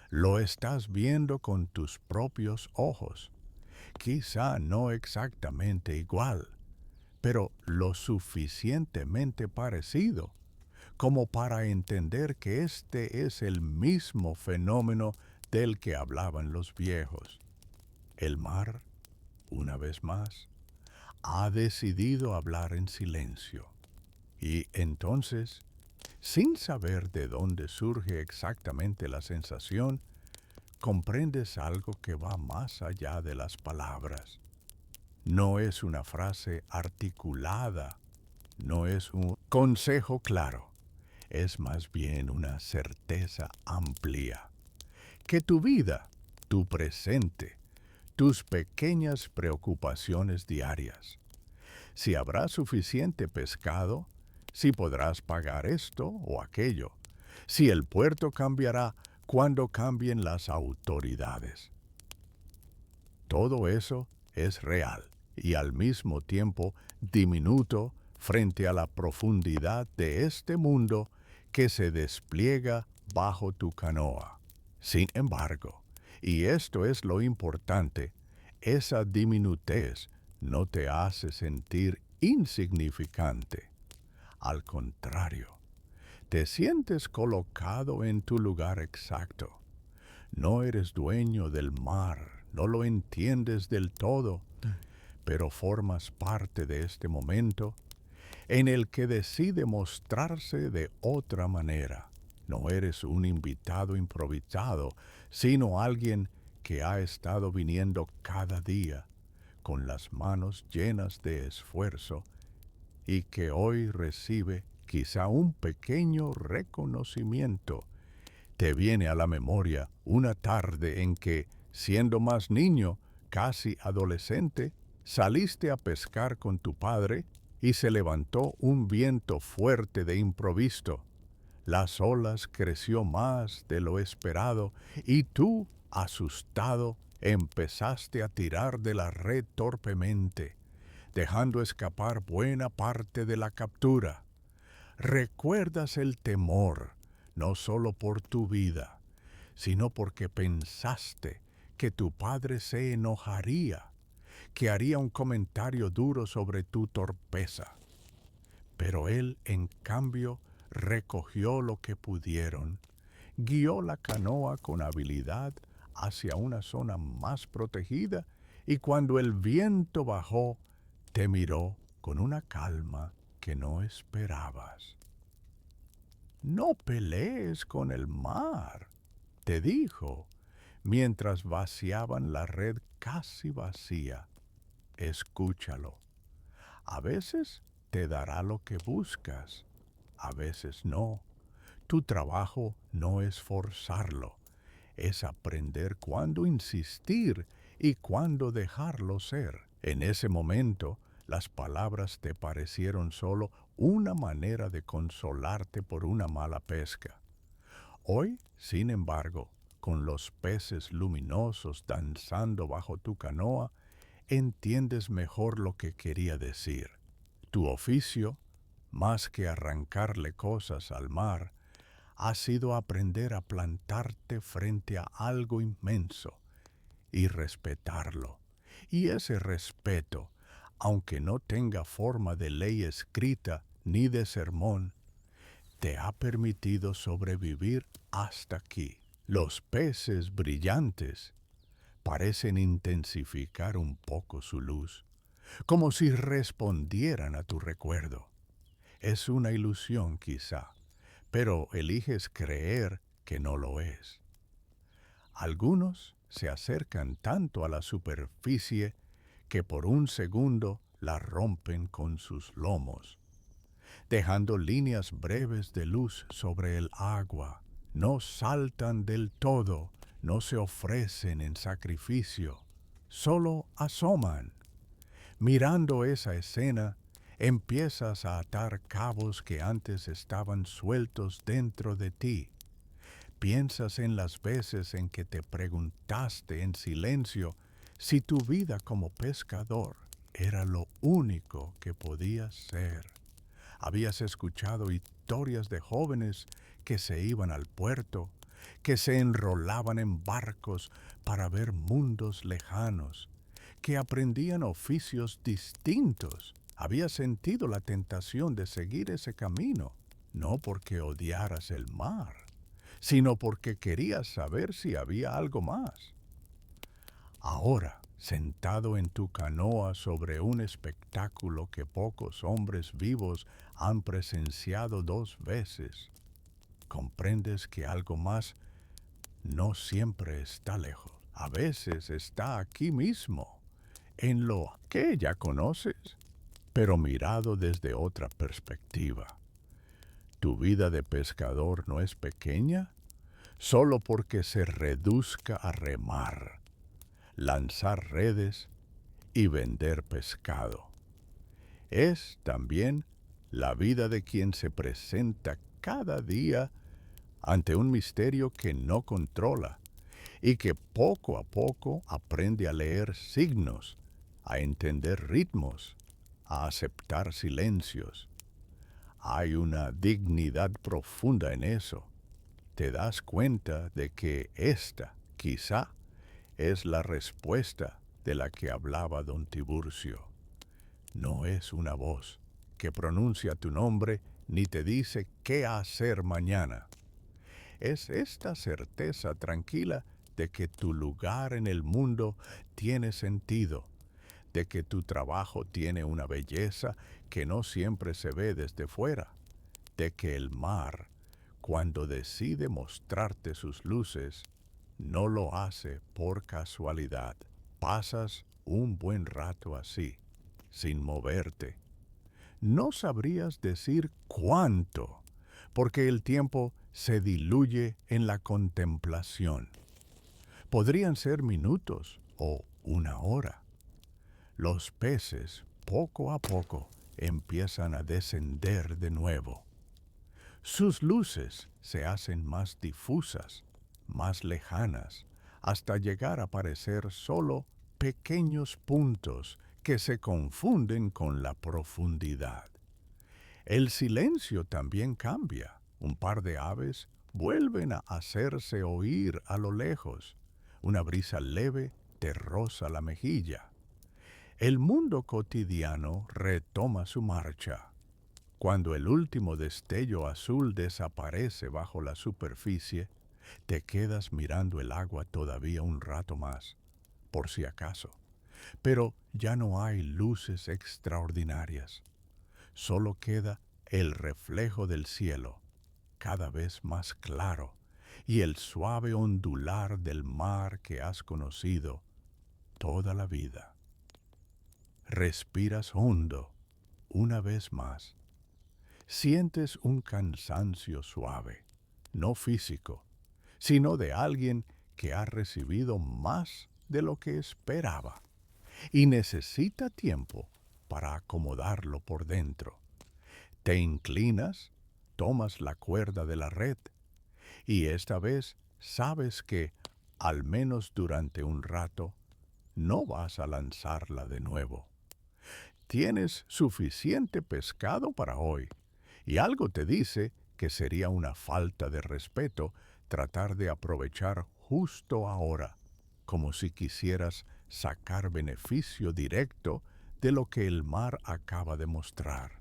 Lo estás viendo con tus propios ojos. Quizá no exactamente igual, pero lo suficientemente parecido como para entender que este es el mismo fenómeno del que hablaban los viejos. El mar, una vez más, ha decidido hablar en silencio. Y entonces, sin saber de dónde surge exactamente la sensación, comprendes algo que va más allá de las palabras. No es una frase articulada, no es un consejo claro, es más bien una certeza amplia. Que tu vida, tu presente, tus pequeñas preocupaciones diarias, si habrá suficiente pescado, si podrás pagar esto o aquello, si el puerto cambiará cuando cambien las autoridades. Todo eso es real y al mismo tiempo diminuto frente a la profundidad de este mundo que se despliega bajo tu canoa. Sin embargo, Y esto es lo importante, esa diminutez no te hace sentir insignificante. Al contrario, te sientes colocado en tu lugar exacto. No eres dueño del mar, no lo entiendes del todo, pero formas parte de este momento en el que decide mostrarse de otra manera. No eres un invitado improvisado, sino alguien que ha estado viniendo cada día con las manos llenas de esfuerzo y que hoy recibe quizá un pequeño reconocimiento. Te viene a la memoria una tarde en que, siendo más niño, casi adolescente, saliste a pescar con tu padre y se levantó un viento fuerte de improviso. Las olas creció más de lo esperado y tú, asustado, empezaste a tirar de la red torpemente, dejando escapar buena parte de la captura. Recuerdas el temor, no solo por tu vida, sino porque pensaste que tu padre se enojaría, que haría un comentario duro sobre tu torpeza. Pero él, en cambio, recogió lo que pudieron, guió la canoa con habilidad hacia una zona más protegida y cuando el viento bajó, te miró con una calma que no esperabas. No pelees con el mar, te dijo, mientras vaciaban la red casi vacía. Escúchalo. A veces te dará lo que buscas, a veces no. Tu trabajo no es forzarlo, es aprender cuándo insistir y cuándo dejarlo ser. En ese momento, las palabras te parecieron solo una manera de consolarte por una mala pesca. Hoy, sin embargo, con los peces luminosos danzando bajo tu canoa, entiendes mejor lo que quería decir. Tu oficio, más que arrancarle cosas al mar, ha sido aprender a plantarte frente a algo inmenso y respetarlo. Y ese respeto, aunque no tenga forma de ley escrita ni de sermón, te ha permitido sobrevivir hasta aquí. Los peces brillantes parecen intensificar un poco su luz, como si respondieran a tu recuerdo. Es una ilusión quizá, pero eliges creer que no lo es. Algunos se acercan tanto a la superficie que por un segundo la rompen con sus lomos, dejando líneas breves de luz sobre el agua. No saltan del todo, no se ofrecen en sacrificio, solo asoman. Mirando esa escena, empiezas a atar cabos que antes estaban sueltos dentro de ti. Piensas en las veces en que te preguntaste en silencio si tu vida como pescador era lo único que podías ser. Habías escuchado historias de jóvenes que se iban al puerto, que se enrolaban en barcos para ver mundos lejanos, que aprendían oficios distintos. Habías sentido la tentación de seguir ese camino, no porque odiaras el mar, sino porque querías saber si había algo más. Ahora, sentado en tu canoa sobre un espectáculo que pocos hombres vivos han presenciado 2 veces, comprendes que algo más no siempre está lejos. A veces está aquí mismo, en lo que ya conoces, pero mirado desde otra perspectiva. Tu vida de pescador no es pequeña solo porque se reduzca a remar, lanzar redes y vender pescado. Es también la vida de quien se presenta cada día ante un misterio que no controla y que poco a poco aprende a leer signos, a entender ritmos, a aceptar silencios. Hay una dignidad profunda en eso. Te das cuenta de que esta, quizá, Es la respuesta de la que hablaba don Tiburcio. No es una voz que pronuncia tu nombre ni te dice qué hacer mañana. Es esta certeza tranquila de que tu lugar en el mundo tiene sentido, de que tu trabajo tiene una belleza que no siempre se ve desde fuera, de que el mar, cuando decide mostrarte sus luces, no lo hace por casualidad. Pasas un buen rato así, sin moverte. No sabrías decir cuánto, porque el tiempo se diluye en la contemplación. Podrían ser minutos o una hora. Los peces, poco a poco, empiezan a descender de nuevo. Sus luces se hacen más difusas, más lejanas, hasta llegar a parecer solo pequeños puntos que se confunden con la profundidad. El silencio también cambia. Un par de aves vuelven a hacerse oír a lo lejos. Una brisa leve te roza la mejilla. El mundo cotidiano retoma su marcha. Cuando el último destello azul desaparece bajo la superficie, te quedas mirando el agua todavía un rato más, por si acaso. Pero ya no hay luces extraordinarias. Solo queda el reflejo del cielo, cada vez más claro, y el suave ondular del mar que has conocido toda la vida. Respiras hondo una vez más. Sientes un cansancio suave, no físico, sino de alguien que ha recibido más de lo que esperaba y necesita tiempo para acomodarlo por dentro. Te inclinas, tomas la cuerda de la red y esta vez sabes que, al menos durante un rato, no vas a lanzarla de nuevo. Tienes suficiente pescado para hoy y algo te dice que sería una falta de respeto tratar de aprovechar justo ahora, como si quisieras sacar beneficio directo de lo que el mar acaba de mostrar.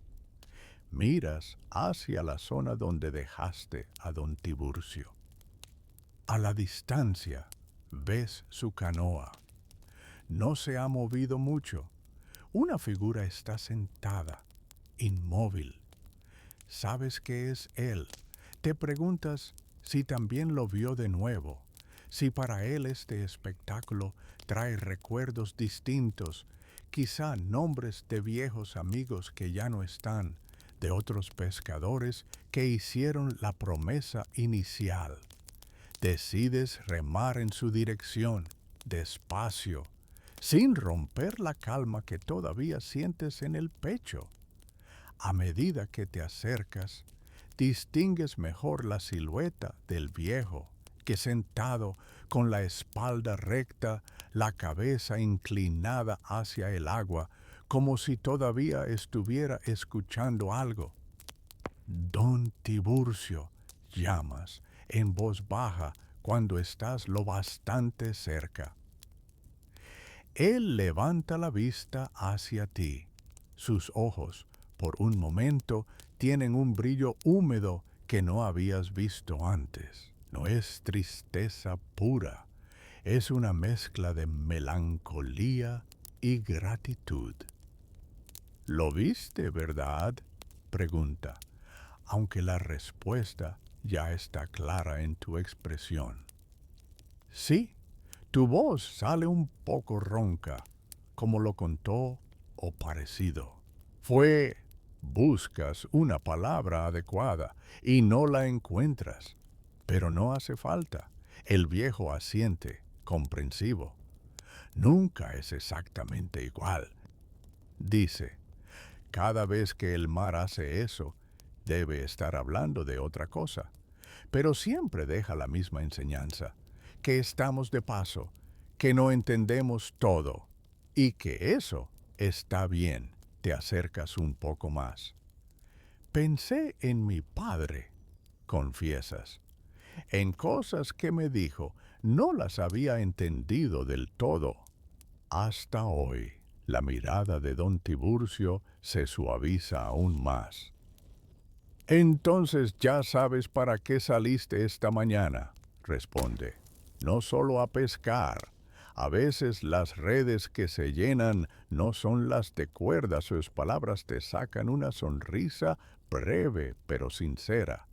Miras hacia la zona donde dejaste a don Tiburcio. A la distancia ves su canoa. No se ha movido mucho. Una figura está sentada, inmóvil. Sabes que es él. Te preguntas si también lo vio de nuevo, si para él este espectáculo trae recuerdos distintos, quizá nombres de viejos amigos que ya no están, de otros pescadores que hicieron la promesa inicial. Decides remar en su dirección, despacio, sin romper la calma que todavía sientes en el pecho. A medida que te acercas, distingues mejor la silueta del viejo, que sentado con la espalda recta, la cabeza inclinada hacia el agua, como si todavía estuviera escuchando algo. Don Tiburcio, llamas en voz baja cuando estás lo bastante cerca. Él levanta la vista hacia ti. Sus ojos, por un momento, tienen un brillo húmedo que no habías visto antes. No es tristeza pura, es una mezcla de melancolía y gratitud. ¿Lo viste, verdad?, pregunta, aunque la respuesta ya está clara en tu expresión. Sí, tu voz sale un poco ronca, como lo contó o parecido. Buscas una palabra adecuada y no la encuentras, pero no hace falta. El viejo asiente, comprensivo. Nunca es exactamente igual. Dice, cada vez que el mar hace eso, debe estar hablando de otra cosa, pero siempre deja la misma enseñanza, que estamos de paso, que no entendemos todo y que eso está bien. Te acercas un poco más. Pensé en mi padre, confiesas. En cosas que me dijo, no las había entendido del todo. Hasta hoy, la mirada de don Tiburcio se suaviza aún más. Entonces ya sabes para qué saliste esta mañana, responde. No solo a pescar. A veces las redes que se llenan no son las de cuerda, sus palabras te sacan una sonrisa breve pero sincera.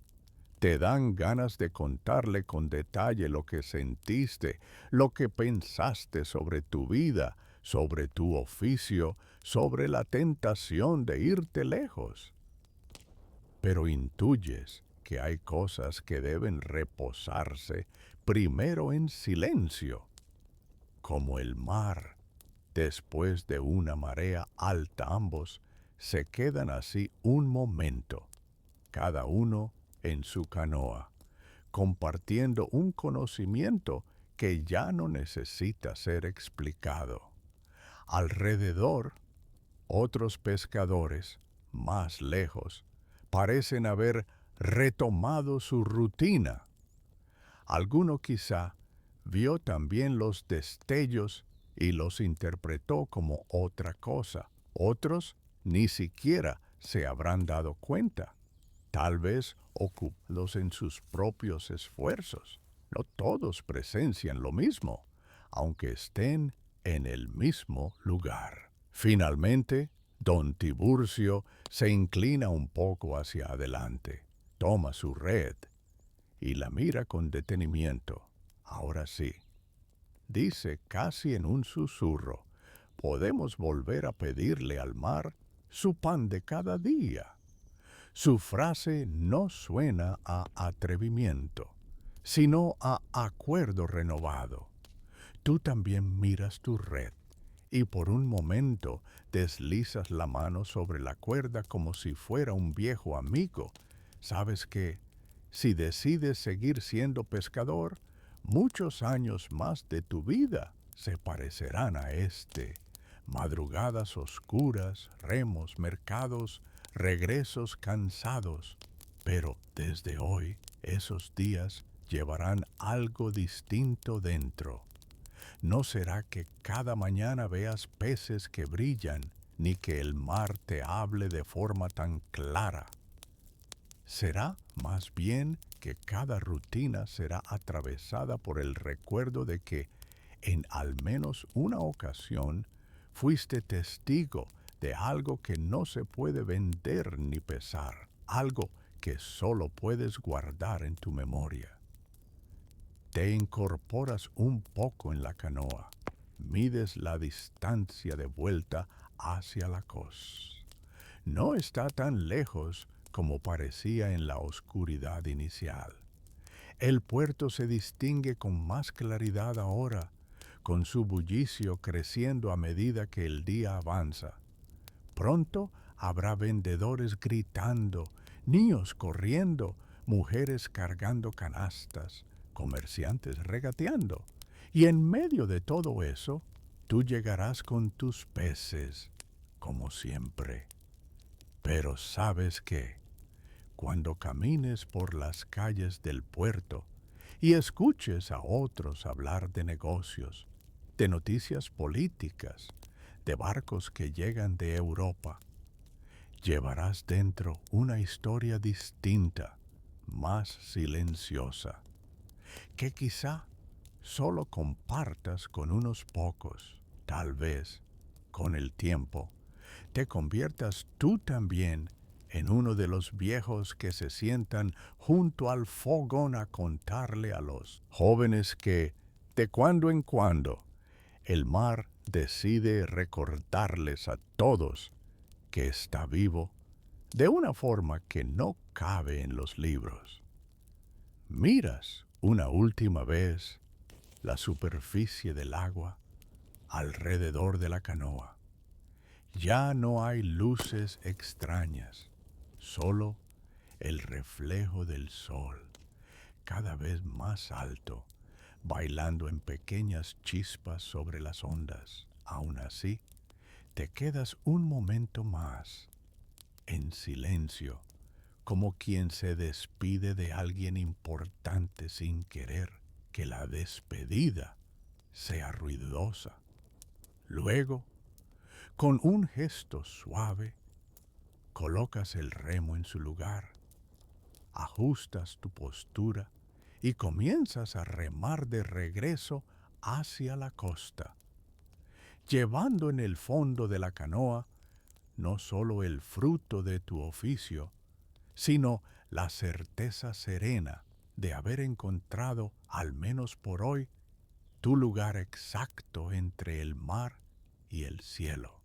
Te dan ganas de contarle con detalle lo que sentiste, lo que pensaste sobre tu vida, sobre tu oficio, sobre la tentación de irte lejos. Pero intuyes que hay cosas que deben reposarse primero en silencio, como el mar. Después de una marea alta ambos se quedan así un momento, cada uno en su canoa, compartiendo un conocimiento que ya no necesita ser explicado. Alrededor, otros pescadores, más lejos, parecen haber retomado su rutina. Alguno quizá vio también los destellos y los interpretó como otra cosa. Otros ni siquiera se habrán dado cuenta, tal vez ocupados en sus propios esfuerzos. No todos presencian lo mismo, aunque estén en el mismo lugar. Finalmente, don Tiburcio se inclina un poco hacia adelante, toma su red y la mira con detenimiento. Ahora sí, dice casi en un susurro, podemos volver a pedirle al mar su pan de cada día. Su frase no suena a atrevimiento, sino a acuerdo renovado. Tú también miras tu red y por un momento deslizas la mano sobre la cuerda como si fuera un viejo amigo. Sabes que, si decides seguir siendo pescador, muchos años más de tu vida se parecerán a este. Madrugadas oscuras, remos, mercados, regresos cansados. Pero desde hoy, esos días llevarán algo distinto dentro. No será que cada mañana veas peces que brillan, ni que el mar te hable de forma tan clara. Será más bien que cada rutina será atravesada por el recuerdo de que, en al menos una ocasión, fuiste testigo de algo que no se puede vender ni pesar, algo que solo puedes guardar en tu memoria. Te incorporas un poco en la canoa, mides la distancia de vuelta hacia la costa. No está tan lejos como parecía en la oscuridad inicial. El puerto se distingue con más claridad ahora, con su bullicio creciendo a medida que el día avanza. Pronto habrá vendedores gritando, niños corriendo, mujeres cargando canastas, comerciantes regateando. Y en medio de todo eso, tú llegarás con tus peces, como siempre. Pero ¿sabes qué? Cuando camines por las calles del puerto y escuches a otros hablar de negocios, de noticias políticas, de barcos que llegan de Europa, llevarás dentro una historia distinta, más silenciosa, que quizá solo compartas con unos pocos. Tal vez, con el tiempo, te conviertas tú también en uno de los viejos que se sientan junto al fogón a contarle a los jóvenes que, de cuando en cuando, el mar decide recordarles a todos que está vivo de una forma que no cabe en los libros. Miras una última vez la superficie del agua alrededor de la canoa. Ya no hay luces extrañas, solo el reflejo del sol, cada vez más alto, bailando en pequeñas chispas sobre las ondas. Aún así, te quedas un momento más, en silencio, como quien se despide de alguien importante sin querer que la despedida sea ruidosa. Luego, con un gesto suave, colocas el remo en su lugar, ajustas tu postura y comienzas a remar de regreso hacia la costa, llevando en el fondo de la canoa no solo el fruto de tu oficio, sino la certeza serena de haber encontrado, al menos por hoy, tu lugar exacto entre el mar y el cielo.